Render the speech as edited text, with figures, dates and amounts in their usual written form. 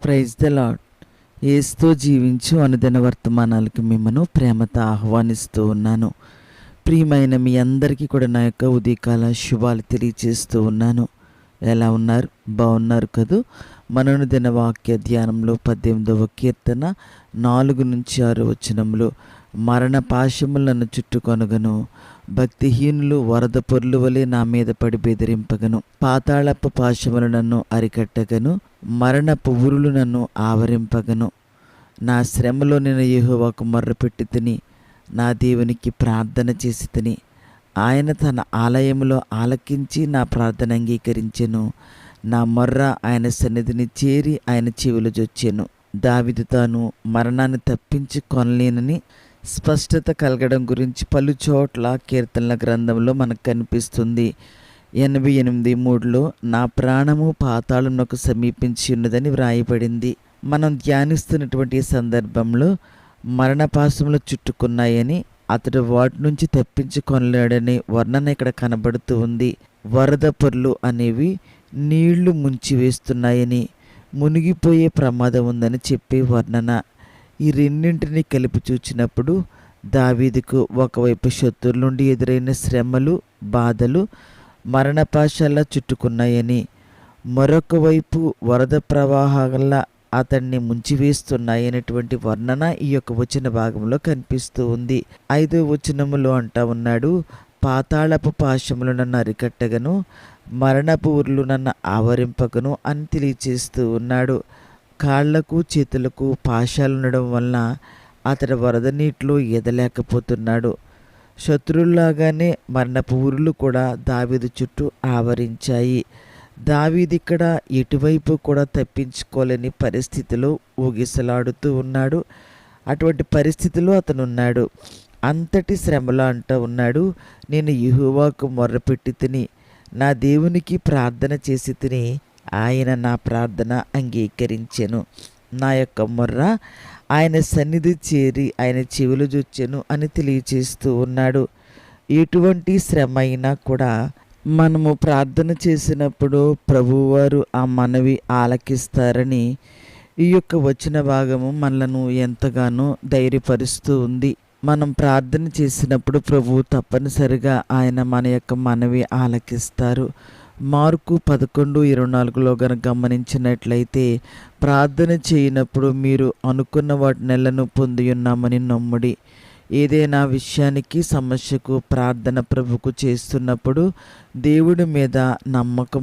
Praise the lord. యేసుతో జీవించు అనుదిన వర్తమానాలకు మిమ్మను ప్రేమతో ఆహ్వానిస్తూ ఉన్నాను. ప్రియమైన మీ అందరికీ కూడా నా యొక్క ఉదయకాల శుభాలు తెలియచేస్తూ ఉన్నాను. ఎలా ఉన్నారు? బాగున్నారు కదూ? మననుదిన వాక్య ధ్యానంలో 18వ కీర్తన 4-6 వచనములు, మరణ పాశములు నన్ను చుట్టుకొనగను, భక్తిహీనులు వరద పొర్లు వలె నా మీద పడి బెదిరింపగను, పాతాళపు పాశములు నన్ను అరికట్టగను, మరణపు ఉరులు నన్ను ఆవరింపగను. నా శ్రమలో నేను యెహోవాకు మొర్రపెట్టి తిని, నా దేవునికి ప్రార్థన చేసి తిని, ఆయన తన ఆలయములో ఆలకించి నా ప్రార్థన అంగీకరించెను. నా మొర్ర ఆయన సన్నిధిని చేరి ఆయన చెవులు జొచ్చెను. దావీదు తాను మరణాన్ని తప్పించి కొనలేనని స్పష్టత కలగడం గురించి పలు చోట్ల కీర్తనల గ్రంథంలో మనకు కనిపిస్తుంది. 88:3 నా ప్రాణము పాతాళమునకు సమీపించి ఉన్నదని వ్రాయబడింది. మనం ధ్యానిస్తున్నటువంటి సందర్భంలో మరణపాశములు చుట్టుకున్నాయని, అతడు వాటి నుంచి తప్పించుకొనలేడని వర్ణన ఇక్కడ కనబడుతూ ఉంది. వరద పొర్లు అనేవి నీళ్లు ముంచివేస్తున్నాయని, మునిగిపోయే ప్రమాదం ఉందని చెప్పే వర్ణన. ఈ రెండింటిని కలిపి చూచినప్పుడు దావీదుకు ఒకవైపు శత్రువుల నుండి ఎదురైన శ్రమలు, బాధలు మరణపాశాల్లా చుట్టుకున్నాయని, మరొక వైపు వరద ప్రవాహాల అతన్ని ముంచివేస్తున్నాయనేటువంటి వర్ణన ఈ యొక్క వచన భాగంలో కనిపిస్తూ ఉంది. 5వ వచనములో అంటా ఉన్నాడు, పాతాళపు పాశములు నన్ను అరికట్టగను, మరణపు ఉర్లు నన్ను ఆవరింపగను అని తెలియచేస్తూ ఉన్నాడు. కాళ్లకు చేతులకు పాశాలు ఉండడం వలన అతడు వరద నీటిలో ఎదలేకపోతున్నాడు. శత్రువులాగానే మరణపు ఉరులు కూడా దావీదు చుట్టూ ఆవరించాయి. దావీదు ఇక్కడ ఎటువైపు కూడా తప్పించుకోలేని పరిస్థితిలో ఊగిసలాడుతూ ఉన్నాడు. అటువంటి పరిస్థితిలో అతను ఉన్నాడు. అంతటి శ్రమలో అంటూ ఉన్నాడు, నేను యెహోవాకు మొర్రపెట్టి తిని, నా దేవునికి ప్రార్థన చేసి తిని, ఆయన నా ప్రార్థన అంగీకరించెను. నా యొక్క మొర్ర ఆయన సన్నిధి చేరి ఆయన చెవులు జొచ్చెను అని తెలియచేస్తూ ఉన్నాడు. ఎటువంటి శ్రమ అయినా కూడా మనము ప్రార్థన చేసినప్పుడు ప్రభువారు ఆ మనవి ఆలకిస్తారని ఈ యొక్క వచన భాగము మనలను ఎంతగానో ధైర్యపరుస్తూ ఉంది. మనం ప్రార్థన చేసినప్పుడు ప్రభువు తప్పనిసరిగా ఆయన మన యొక్క మనవి ఆలకిస్తారు. మార్కు 11:24లో గనక గమనించినట్లయితే, ప్రార్థన చేయనప్పుడు మీరు అనుకున్న వాటి నెలను పొంది ఉన్నామని నమ్ముడి. ఏదైనా విషయానికి, సమస్యకు ప్రార్థన ప్రభుకు చేస్తున్నప్పుడు దేవుడి మీద నమ్మకం